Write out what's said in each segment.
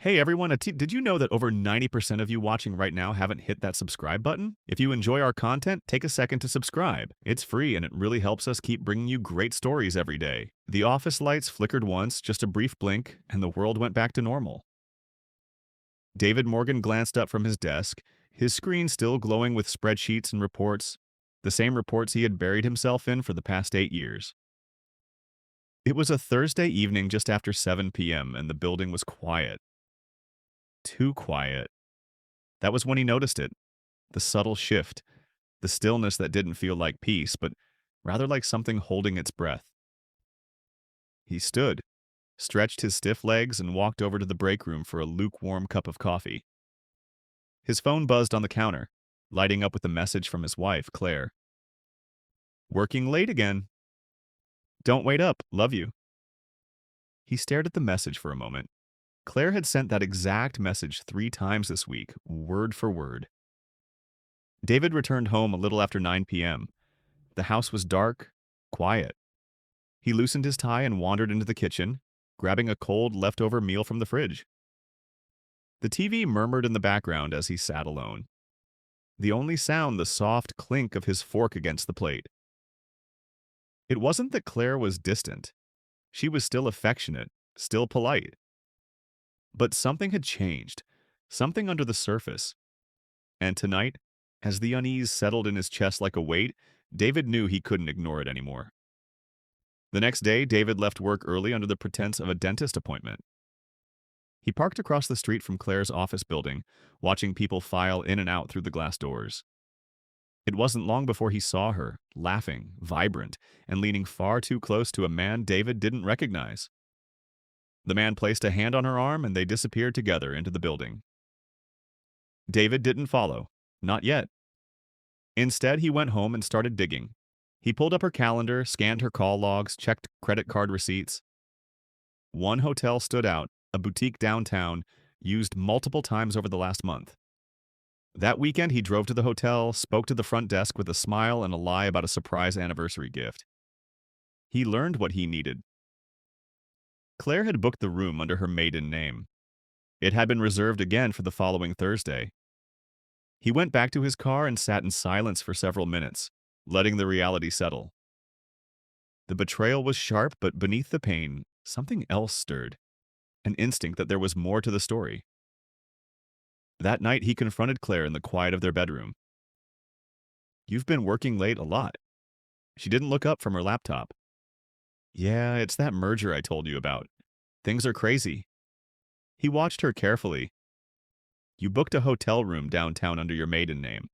Hey everyone, did you know that over 90% of you watching right now haven't hit that subscribe button? If you enjoy our content, take a second to subscribe. It's free and it really helps us keep bringing you great stories every day. The office lights flickered once, just a brief blink, and the world went back to normal. David Morgan glanced up from his desk, his screen still glowing with spreadsheets and reports, the same reports he had buried himself in for the past 8 years. It was a Thursday evening just after 7 p.m., and the building was quiet. Too quiet. That was when he noticed it, the subtle shift, the stillness that didn't feel like peace, but rather like something holding its breath. He stood, stretched his stiff legs, and walked over to the break room for a lukewarm cup of coffee. His phone buzzed on the counter, lighting up with a message from his wife, Claire. "Working late again. Don't wait up. Love you." He stared at the message for a moment. Claire had sent that exact message 3 times this week, word for word. David returned home a little after 9 p.m. The house was dark, quiet. He loosened his tie and wandered into the kitchen, grabbing a cold leftover meal from the fridge. The TV murmured in the background as he sat alone. The only sound the soft clink of his fork against the plate. It wasn't that Claire was distant. She was still affectionate, still polite. But something had changed, something under the surface. And tonight, as the unease settled in his chest like a weight, David knew he couldn't ignore it anymore. The next day, David left work early under the pretense of a dentist appointment. He parked across the street from Claire's office building, watching people file in and out through the glass doors. It wasn't long before he saw her, laughing, vibrant, and leaning far too close to a man David didn't recognize. The man placed a hand on her arm and they disappeared together into the building. David didn't follow, not yet. Instead, he went home and started digging. He pulled up her calendar, scanned her call logs, checked credit card receipts. One hotel stood out, a boutique downtown, used multiple times over the last month. That weekend, he drove to the hotel, spoke to the front desk with a smile and a lie about a surprise anniversary gift. He learned what he needed. Claire had booked the room under her maiden name. It had been reserved again for the following Thursday. He went back to his car and sat in silence for several minutes, letting the reality settle. The betrayal was sharp, but beneath the pain, something else stirred. An instinct that there was more to the story. That night, he confronted Claire in the quiet of their bedroom. "You've been working late a lot." She didn't look up from her laptop. "Yeah, it's that merger I told you about. Things are crazy." He watched her carefully. "You booked a hotel room downtown under your maiden name."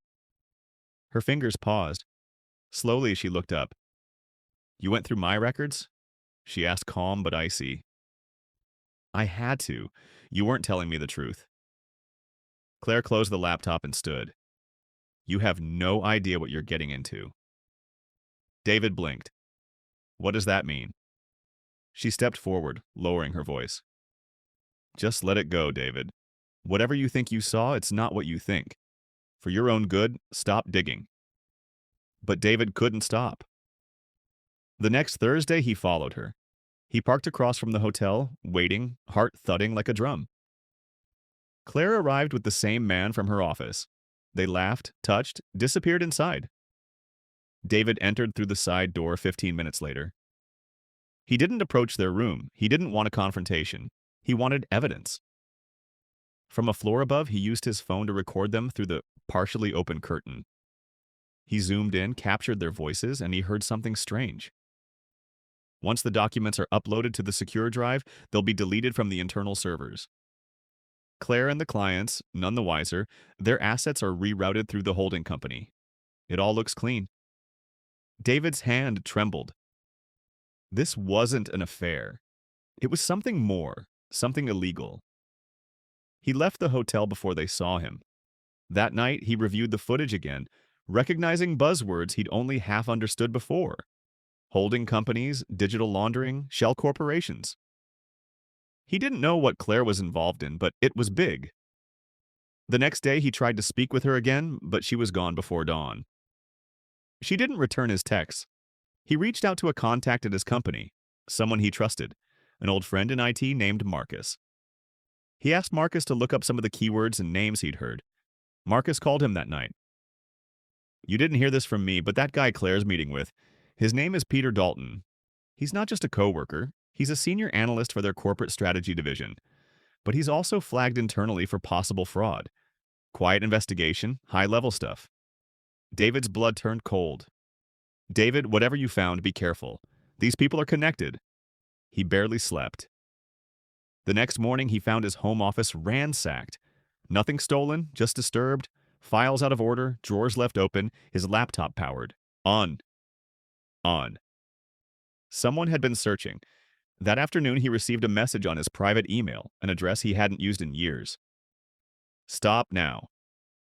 Her fingers paused. Slowly, she looked up. "You went through my records?" She asked, calm but icy. "I had to. You weren't telling me the truth." Claire closed the laptop and stood. "You have no idea what you're getting into." David blinked. "What does that mean?" She stepped forward, lowering her voice. "Just let it go, David. Whatever you think you saw, it's not what you think. For your own good, stop digging." But David couldn't stop. The next Thursday, he followed her. He parked across from the hotel, waiting, heart thudding like a drum. Claire arrived with the same man from her office. They laughed, touched, disappeared inside. David entered through the side door 15 minutes later. He didn't approach their room. He didn't want a confrontation. He wanted evidence. From a floor above, he used his phone to record them through the partially open curtain. He zoomed in, captured their voices, and he heard something strange. Once the documents are uploaded to the secure drive, they'll be deleted from the internal servers. Claire and the clients, none the wiser, their assets are rerouted through the holding company. It all looks clean. David's hand trembled. This wasn't an affair. It was something more, something illegal. He left the hotel before they saw him. That night, he reviewed the footage again, recognizing buzzwords he'd only half understood before. Holding companies, digital laundering, shell corporations. He didn't know what Claire was involved in, but it was big. The next day, he tried to speak with her again, but she was gone before dawn. She didn't return his texts. He reached out to a contact at his company, someone he trusted, an old friend in IT named Marcus. He asked Marcus to look up some of the keywords and names he'd heard. Marcus called him that night. You didn't hear this from me, but that guy Claire's meeting with, his name is Peter Dalton. He's not just a coworker, he's a senior analyst for their corporate strategy division. But he's also flagged internally for possible fraud. Quiet investigation, high-level stuff. David's blood turned cold. David, whatever you found, be careful. These people are connected. He barely slept. The next morning, he found his home office ransacked. Nothing stolen, just disturbed. Files out of order, drawers left open, his laptop powered. On. Someone had been searching. That afternoon, he received a message on his private email, an address he hadn't used in years. Stop now.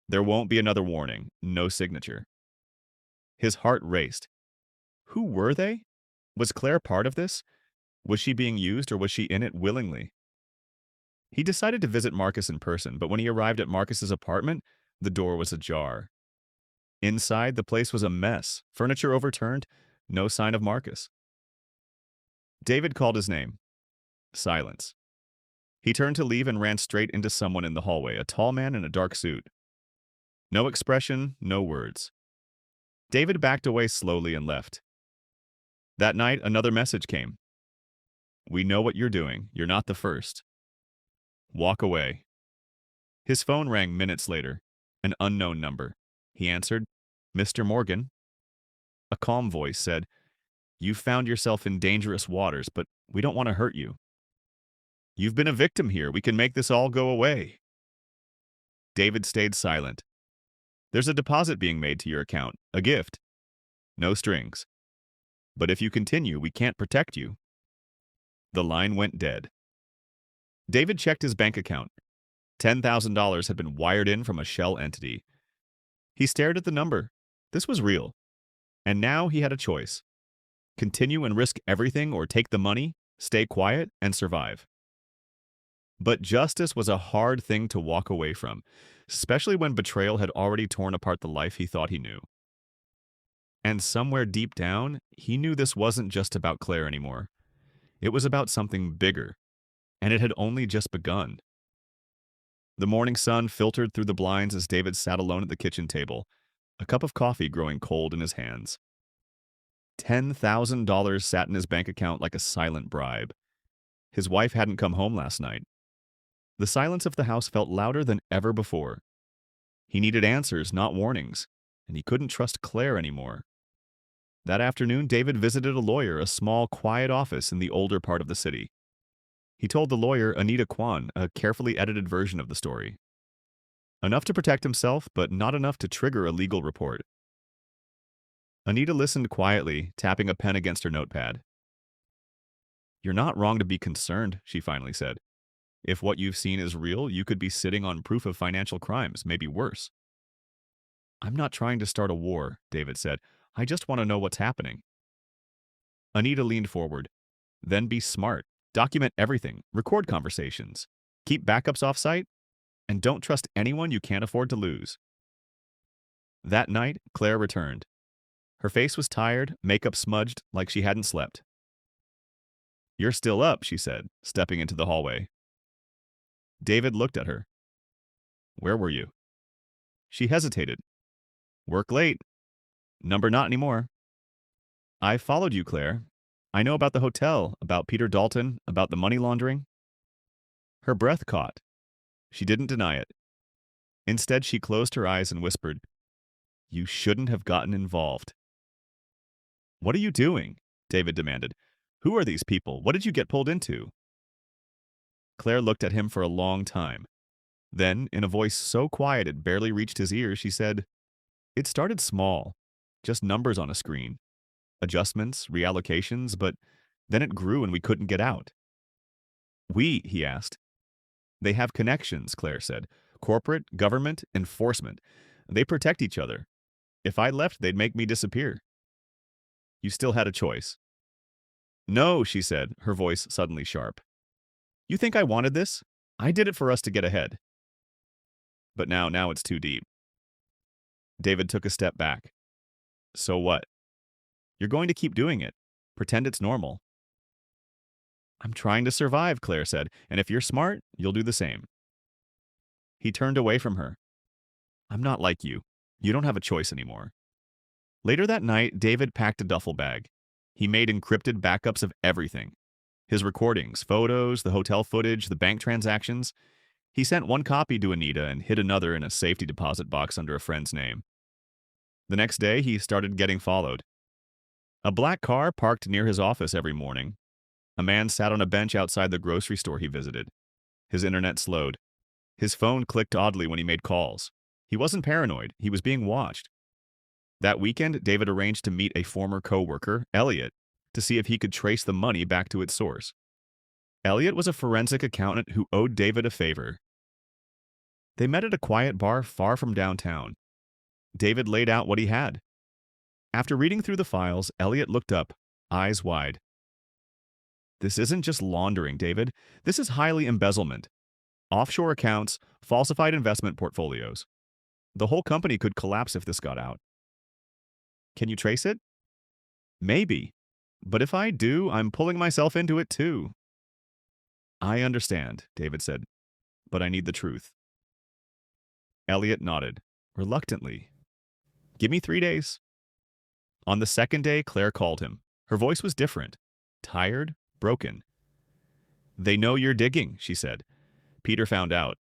There won't be another warning. No signature. His heart raced. Who were they? Was Claire part of this? Was she being used or was she in it willingly? He decided to visit Marcus in person, but when he arrived at Marcus's apartment, the door was ajar. Inside, the place was a mess, furniture overturned, no sign of Marcus. David called his name. Silence. He turned to leave and ran straight into someone in the hallway, a tall man in a dark suit. No expression, no words. David backed away slowly and left. That night, another message came. We know what you're doing. You're not the first. Walk away. His phone rang minutes later. An unknown number. He answered, Mr. Morgan. A calm voice said, You've found yourself in dangerous waters, but we don't want to hurt you. You've been a victim here. We can make this all go away. David stayed silent. There's a deposit being made to your account, a gift. No strings. But if you continue, we can't protect you. The line went dead. David checked his bank account. $10,000 had been wired in from a shell entity. He stared at the number. This was real. And now he had a choice. Continue and risk everything or take the money, stay quiet, and survive. But justice was a hard thing to walk away from, especially when betrayal had already torn apart the life he thought he knew. And somewhere deep down, he knew this wasn't just about Claire anymore. It was about something bigger, and it had only just begun. The morning sun filtered through the blinds as David sat alone at the kitchen table, a cup of coffee growing cold in his hands. $10,000 sat in his bank account like a silent bribe. His wife hadn't come home last night. The silence of the house felt louder than ever before. He needed answers, not warnings, and he couldn't trust Claire anymore. That afternoon, David visited a lawyer, a small, quiet office in the older part of the city. He told the lawyer, Anita Kwan, a carefully edited version of the story. Enough to protect himself, but not enough to trigger a legal report. Anita listened quietly, tapping a pen against her notepad. You're not wrong to be concerned, she finally said. If what you've seen is real, you could be sitting on proof of financial crimes, maybe worse. I'm not trying to start a war, David said. I just want to know what's happening. Anita leaned forward. Then be smart. Document everything. Record conversations. Keep backups off-site. And don't trust anyone you can't afford to lose. That night, Claire returned. Her face was tired, makeup smudged, like she hadn't slept. You're still up, she said, stepping into the hallway. David looked at her. Where were you? She hesitated. Work late. Number not anymore. I followed you, Claire. I know about the hotel, about Peter Dalton, about the money laundering. Her breath caught. She didn't deny it. Instead, she closed her eyes and whispered, You shouldn't have gotten involved. What are you doing? David demanded. Who are these people? What did you get pulled into? Claire looked at him for a long time. Then, in a voice so quiet it barely reached his ears, she said, It started small, just numbers on a screen. Adjustments, reallocations, but then it grew and we couldn't get out. He asked. They have connections, Claire said. Corporate, government, enforcement. They protect each other. If I left, they'd make me disappear. You still had a choice. No, she said, her voice suddenly sharp. You think I wanted this? I did it for us to get ahead. But now it's too deep. David took a step back. So what? You're going to keep doing it. Pretend it's normal. I'm trying to survive, Claire said, and if you're smart, you'll do the same. He turned away from her. I'm not like you. You don't have a choice anymore. Later that night, David packed a duffel bag. He made encrypted backups of everything. His recordings, photos, the hotel footage, the bank transactions. He sent one copy to Anita and hid another in a safety deposit box under a friend's name. The next day, he started getting followed. A black car parked near his office every morning. A man sat on a bench outside the grocery store he visited. His internet slowed. His phone clicked oddly when he made calls. He wasn't paranoid. He was being watched. That weekend, David arranged to meet a former coworker, Elliot, to see if he could trace the money back to its source. Elliot was a forensic accountant who owed David a favor. They met at a quiet bar far from downtown. David laid out what he had. After reading through the files, Elliot looked up, eyes wide. This isn't just laundering, David. This is highly embezzlement. Offshore accounts, falsified investment portfolios. The whole company could collapse if this got out. Can you trace it? Maybe. But if I do, I'm pulling myself into it too. I understand, David said, but I need the truth. Elliot nodded, reluctantly. Give me 3 days. On the second day, Claire called him. Her voice was different, tired, broken. They know you're digging, she said. Peter found out.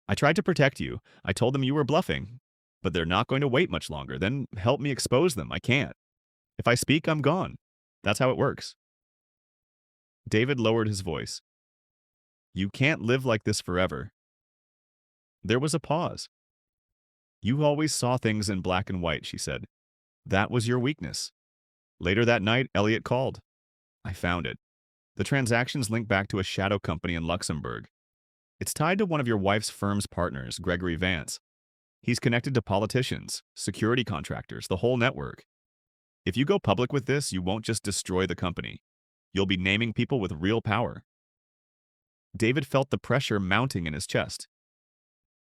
I tried to protect you. I told them you were bluffing, but they're not going to wait much longer. Then help me expose them. I can't. If I speak, I'm gone. That's how it works. David lowered his voice. You can't live like this forever. There was a pause. You always saw things in black and white, she said. That was your weakness. Later that night, Elliot called. I found it. The transactions link back to a shadow company in Luxembourg. It's tied to one of your wife's firm's partners, Gregory Vance. He's connected to politicians, security contractors, the whole network. If you go public with this, you won't just destroy the company. You'll be naming people with real power. David felt the pressure mounting in his chest.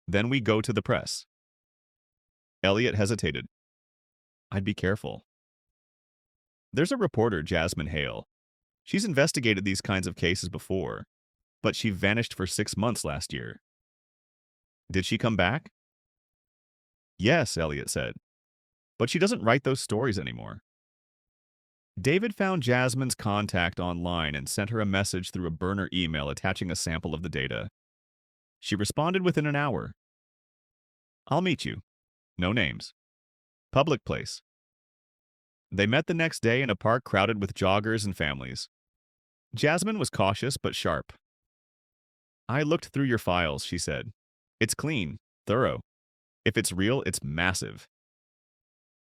Then we go to the press. Elliot hesitated. I'd be careful. There's a reporter, Jasmine Hale. She's investigated these kinds of cases before, but she vanished for 6 months last year. Did she come back? Yes, Elliot said. But she doesn't write those stories anymore. David found Jasmine's contact online and sent her a message through a burner email attaching a sample of the data. She responded within an hour. I'll meet you. No names. Public place. They met the next day in a park crowded with joggers and families. Jasmine was cautious but sharp. I looked through your files, she said. It's clean, thorough. If it's real, it's massive.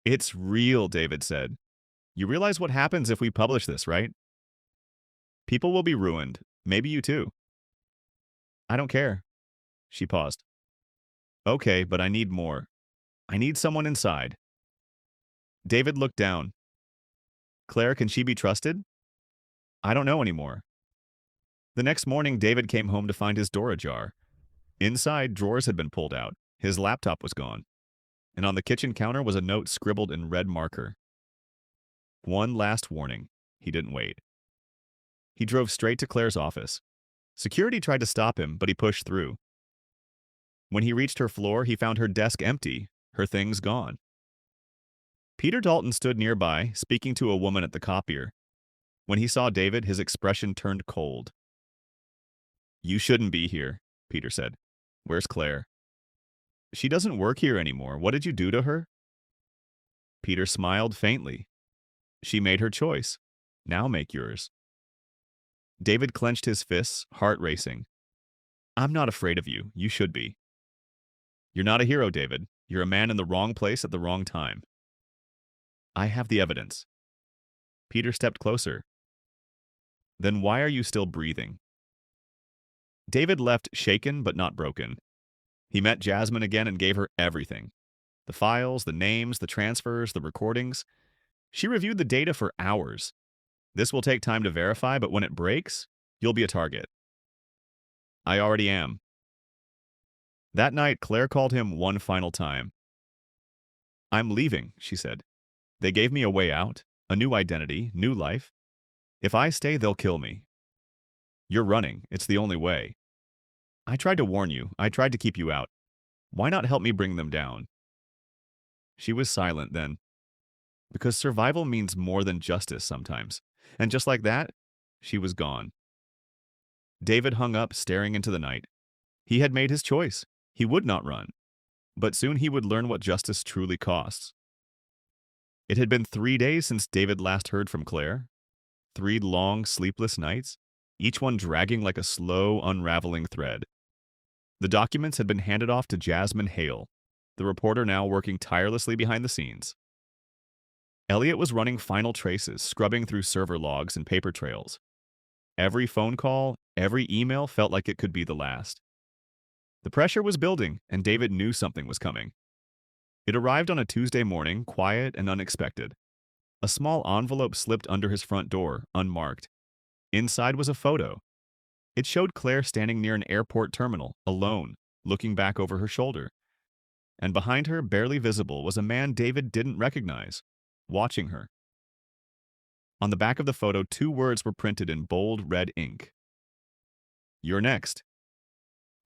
It's real, David said. You realize what happens if we publish this, right? People will be ruined. Maybe you too. I don't care. She paused. Okay, but I need more. I need someone inside. David looked down. Claire, can she be trusted? I don't know anymore. The next morning, David came home to find his door ajar. Inside, drawers had been pulled out. His laptop was gone. And on the kitchen counter was a note scribbled in red marker. One last warning. He didn't wait. He drove straight to Claire's office. Security tried to stop him, but he pushed through. When he reached her floor, he found her desk empty, her things gone. Peter Dalton stood nearby, speaking to a woman at the copier. When he saw David, his expression turned cold. You shouldn't be here, Peter said. Where's Claire? She doesn't work here anymore. What did you do to her? Peter smiled faintly. She made her choice. Now make yours. David clenched his fists, heart racing. I'm not afraid of you. You should be. You're not a hero, David. You're a man in the wrong place at the wrong time. I have the evidence. Peter stepped closer. Then why are you still breathing? David left shaken but not broken. He met Jasmine again and gave her everything. The files, the names, the transfers, the recordings. She reviewed the data for hours. This will take time to verify, but when it breaks, you'll be a target. I already am. That night, Claire called him one final time. I'm leaving, she said. They gave me a way out, a new identity, new life. If I stay, they'll kill me. You're running. It's the only way. I tried to warn you. I tried to keep you out. Why not help me bring them down? She was silent then, because survival means more than justice sometimes. And just like that, she was gone. David hung up, staring into the night. He had made his choice. He would not run. But soon he would learn what justice truly costs. It had been 3 days since David last heard from Claire. 3 long, sleepless nights, each one dragging like a slow, unraveling thread. The documents had been handed off to Jasmine Hale, the reporter now working tirelessly behind the scenes. Elliot was running final traces, scrubbing through server logs and paper trails. Every phone call, every email felt like it could be the last. The pressure was building, and David knew something was coming. It arrived on a Tuesday morning, quiet and unexpected. A small envelope slipped under his front door, unmarked. Inside was a photo. It showed Claire standing near an airport terminal, alone, looking back over her shoulder. And behind her, barely visible, was a man David didn't recognize, watching her. On the back of the photo, 2 words were printed in bold red ink. "You're next."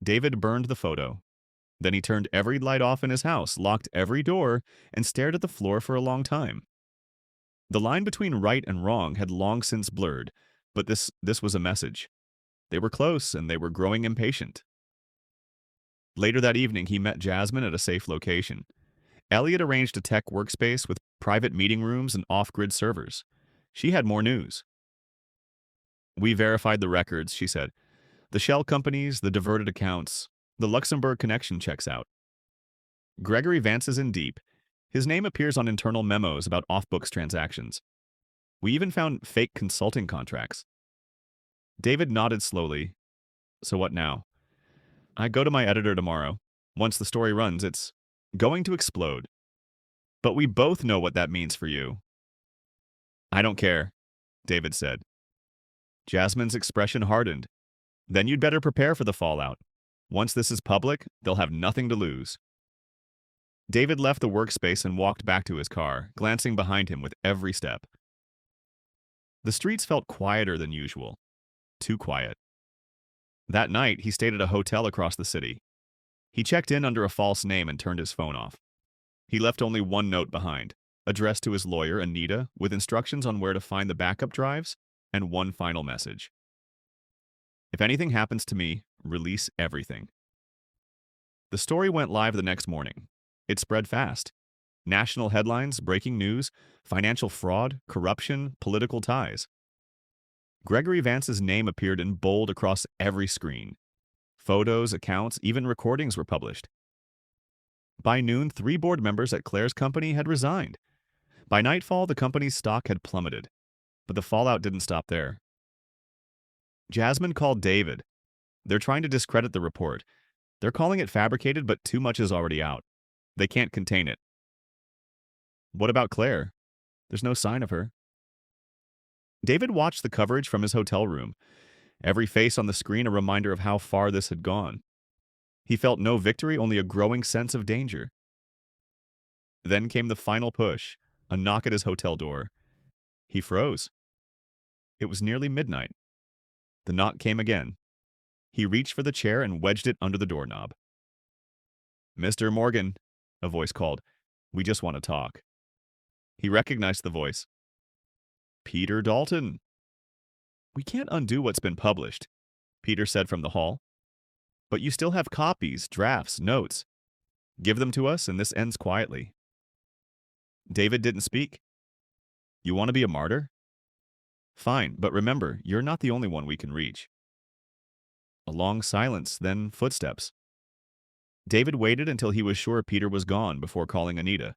David burned the photo. Then he turned every light off in his house, locked every door, and stared at the floor for a long time. The line between right and wrong had long since blurred, but this was a message. They were close, and they were growing impatient. Later that evening, he met Jasmine at a safe location. Elliot arranged a tech workspace with private meeting rooms and off-grid servers. She had more news. "We verified the records," she said. "The shell companies, the diverted accounts. The Luxembourg connection checks out. Gregory Vance is in deep. His name appears on internal memos about off-books transactions. We even found fake consulting contracts." David nodded slowly. "So what now?" "I go to my editor tomorrow. Once the story runs, it's going to explode. But we both know what that means for you." "I don't care," David said. Jasmine's expression hardened. "Then you'd better prepare for the fallout. Once this is public, they'll have nothing to lose." David left the workspace and walked back to his car, glancing behind him with every step. The streets felt quieter than usual. Too quiet. That night, he stayed at a hotel across the city. He checked in under a false name and turned his phone off. He left only one note behind, addressed to his lawyer, Anita, with instructions on where to find the backup drives, and one final message. "If anything happens to me, release everything." The story went live the next morning. It spread fast. National headlines, breaking news, financial fraud, corruption, political ties. Gregory Vance's name appeared in bold across every screen. Photos, accounts, even recordings were published. By noon, 3 board members at Claire's company had resigned. By nightfall, the company's stock had plummeted. But the fallout didn't stop there. Jasmine called David. "They're trying to discredit the report. They're calling it fabricated, but too much is already out. They can't contain it." "What about Claire? There's no sign of her." David watched the coverage from his hotel room. Every face on the screen a reminder of how far this had gone. He felt no victory, only a growing sense of danger. Then came the final push, a knock at his hotel door. He froze. It was nearly midnight. The knock came again. He reached for the chair and wedged it under the doorknob. "Mr. Morgan," a voice called. "We just want to talk." He recognized the voice. "Peter Dalton." "We can't undo what's been published," Peter said from the hall. "But you still have copies, drafts, notes. Give them to us, and this ends quietly." David didn't speak. "You want to be a martyr? Fine, but remember, you're not the only one we can reach." A long silence, then footsteps. David waited until he was sure Peter was gone before calling Anita.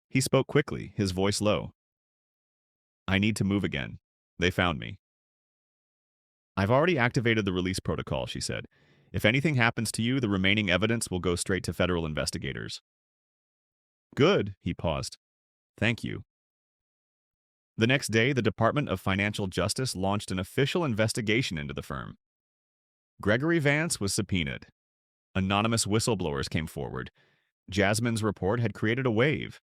He spoke quickly, his voice low. "I need to move again. They found me." "I've already activated the release protocol," she said. "If anything happens to you, the remaining evidence will go straight to federal investigators." "Good," he paused. "Thank you." The next day, the Department of Financial Justice launched an official investigation into the firm. Gregory Vance was subpoenaed. Anonymous whistleblowers came forward. Jasmine's report had created a wave.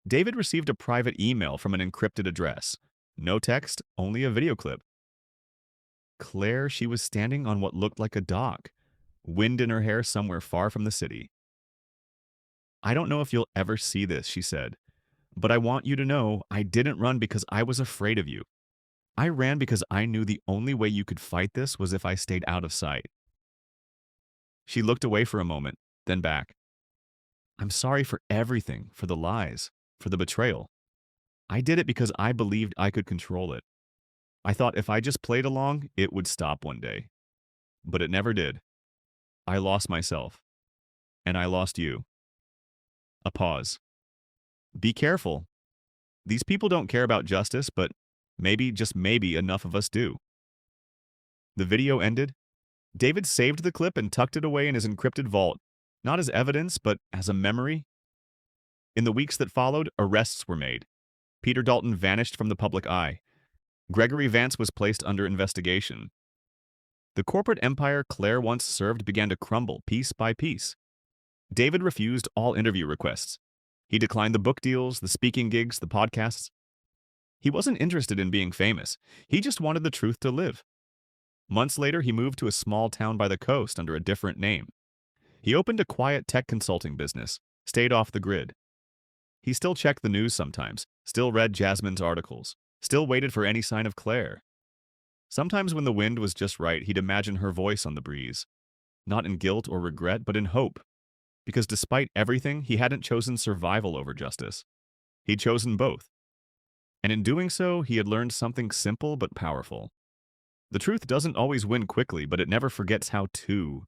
David received a private email from an encrypted address. No text, only a video clip. Claire, she was standing on what looked like a dock, wind in her hair somewhere far from the city. "I don't know if you'll ever see this," she said, "but I want you to know I didn't run because I was afraid of you. I ran because I knew the only way you could fight this was if I stayed out of sight." She looked away for a moment, then back. "I'm sorry for everything, for the lies, for the betrayal. I did it because I believed I could control it. I thought if I just played along, it would stop one day. But it never did. I lost myself. And I lost you." A pause. "Be careful. These people don't care about justice, but maybe, just maybe, enough of us do." The video ended. David saved the clip and tucked it away in his encrypted vault, not as evidence, but as a memory. In the weeks that followed, arrests were made. Peter Dalton vanished from the public eye. Gregory Vance was placed under investigation. The corporate empire Claire once served began to crumble piece by piece. David refused all interview requests. He declined the book deals, the speaking gigs, the podcasts. He wasn't interested in being famous. He just wanted the truth to live. Months later, he moved to a small town by the coast under a different name. He opened a quiet tech consulting business, stayed off the grid. He still checked the news sometimes, still read Jasmine's articles, still waited for any sign of Claire. Sometimes when the wind was just right, he'd imagine her voice on the breeze. Not in guilt or regret, but in hope. Because despite everything, he hadn't chosen survival over justice. He'd chosen both. And in doing so, he had learned something simple but powerful. The truth doesn't always win quickly, but it never forgets how to.